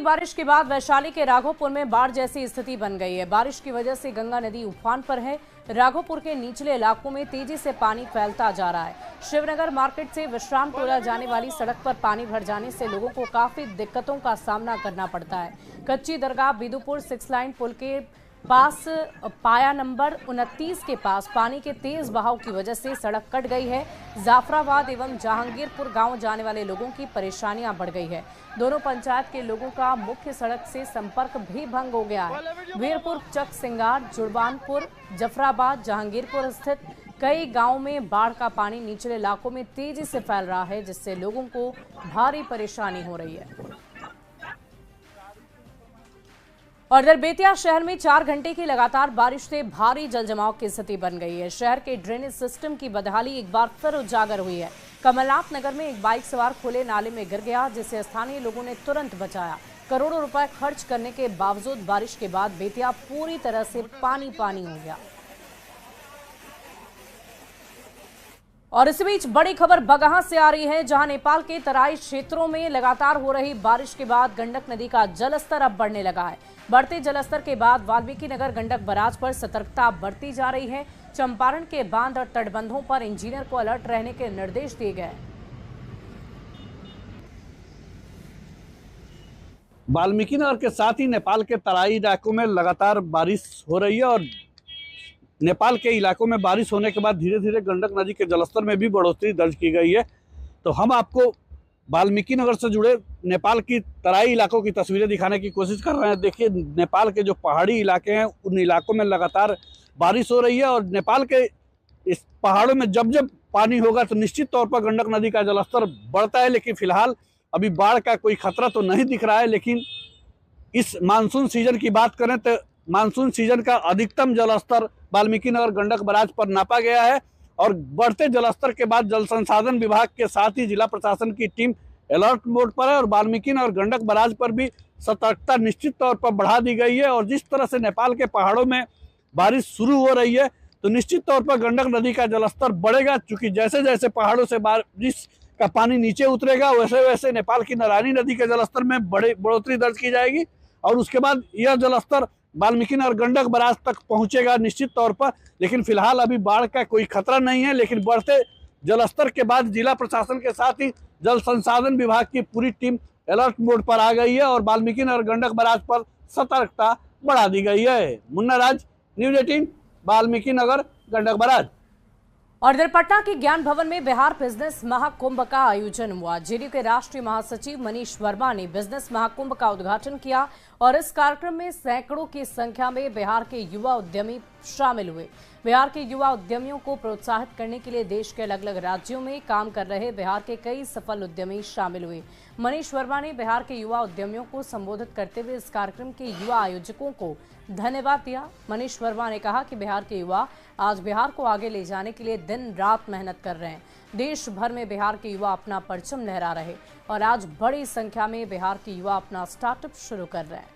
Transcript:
बारिश के बाद वैशाली के राघोपुर में बाढ़ जैसी स्थिति बन गई है। बारिश की वजह से गंगा नदी उफान पर है। राघोपुर के निचले इलाकों में तेजी से पानी फैलता जा रहा है। शिवनगर मार्केट से विश्राम टोला जाने वाली सड़क पर पानी भर जाने से लोगों को काफी दिक्कतों का सामना करना पड़ता है। कच्ची दरगाह बिदुपुर 6 लाइन पुल के पास पाया नंबर 29 के पास पानी के तेज बहाव की वजह से सड़क कट गई है। जाफराबाद एवं जहांगीरपुर गांव जाने वाले लोगों की परेशानियां बढ़ गई है। दोनों पंचायत के लोगों का मुख्य सड़क से संपर्क भी भंग हो गया है। वीरपुर, चक सिंगार, जुड़वानपुर, जफराबाद, जहांगीरपुर स्थित कई गांवों में बाढ़ का पानी निचले इलाकों में तेजी से फैल रहा है, जिससे लोगों को भारी परेशानी हो रही है। और इधर बेतिया शहर में 4 घंटे की लगातार बारिश से भारी जलजमाव की स्थिति बन गई है। शहर के ड्रेनेज सिस्टम की बदहाली एक बार फिर उजागर हुई है। कमलनाथ नगर में एक बाइक सवार खुले नाले में गिर गया, जिसे स्थानीय लोगों ने तुरंत बचाया। करोड़ों रुपए खर्च करने के बावजूद बारिश के बाद बेतिया पूरी तरह से पानी पानी हो गया। और इस बीच बड़ी खबर बगहा से आ रही है, जहां नेपाल के तराई क्षेत्रों में लगातार हो रही बारिश के बाद गंडक नदी का जलस्तर अब बढ़ने लगा है। बढ़ते जलस्तर के बाद वाल्मीकि नगर गंडक बराज पर सतर्कता बढ़ती जा रही है। चंपारण के बांध और तटबंधों पर इंजीनियर को अलर्ट रहने के निर्देश दिए गए। वाल्मीकि नगर के साथ ही नेपाल के तराई इलाकों में लगातार बारिश हो रही है और नेपाल के इलाकों में बारिश होने के बाद धीरे धीरे गंडक नदी के जलस्तर में भी बढ़ोतरी दर्ज की गई है। तो हम आपको वाल्मीकि नगर से जुड़े नेपाल की तराई इलाकों की तस्वीरें दिखाने की कोशिश कर रहे हैं। देखिए, नेपाल के जो पहाड़ी इलाके हैं उन इलाकों में लगातार बारिश हो रही है और नेपाल के इस पहाड़ों में जब जब पानी होगा तो निश्चित तौर पर गंडक नदी का जलस्तर बढ़ता है। लेकिन फिलहाल अभी बाढ़ का कोई खतरा तो नहीं दिख रहा है। लेकिन इस मानसून सीजन की बात करें तो मानसून सीजन का अधिकतम जलस्तर वाल्मीकि नगर गंडक बराज पर नापा गया है और बढ़ते जलस्तर के बाद जल संसाधन विभाग के साथ ही जिला प्रशासन की टीम अलर्ट मोड पर है और वाल्मीकि नगर गंडक बराज पर भी सतर्कता निश्चित तौर पर बढ़ा दी गई है। और जिस तरह से नेपाल के पहाड़ों में बारिश शुरू हो रही है तो निश्चित तौर पर गंडक नदी का जलस्तर बढ़ेगा, क्योंकि जैसे जैसे पहाड़ों से बारिश का पानी नीचे उतरेगा वैसे वैसे नेपाल की नारायणी नदी के जलस्तर में बढ़ोतरी दर्ज की जाएगी और उसके बाद यह जलस्तर वाल्मीकि नगर गंडक बराज तक पहुंचेगा निश्चित तौर पर। लेकिन फिलहाल अभी बाढ़ का कोई खतरा नहीं है। लेकिन बढ़ते जलस्तर के बाद जिला प्रशासन के साथ ही जल संसाधन विभाग की पूरी टीम अलर्ट मोड पर आ गई है और वाल्मीकि नगर गंडक बराज पर सतर्कता बढ़ा दी गई है। मुन्ना राज, न्यूज़ 18, वाल्मीकि नगर गंडक बराज। और इधर पटना के ज्ञान भवन में बिहार बिजनेस महाकुंभ का आयोजन हुआ। जेडीयू के राष्ट्रीय महासचिव मनीष वर्मा ने बिजनेस महाकुंभ का उद्घाटन किया और इस कार्यक्रम में सैकड़ों की संख्या में बिहार के युवा उद्यमी शामिल हुए। बिहार के युवा उद्यमियों को प्रोत्साहित करने के लिए देश के अलग अलग राज्यों में काम कर रहे बिहार के कई सफल उद्यमी शामिल हुए। मनीष वर्मा ने बिहार के युवा उद्यमियों को संबोधित करते हुए इस कार्यक्रम के युवा आयोजकों को धन्यवाद दिया। मनीष वर्मा ने कहा कि बिहार के युवा आज बिहार को आगे ले जाने के लिए दिन रात मेहनत कर रहे हैं। देश भर में बिहार के युवा अपना परचम लहरा रहे और आज बड़ी संख्या में बिहार के युवा अपना स्टार्टअप शुरू कर रहे हैं।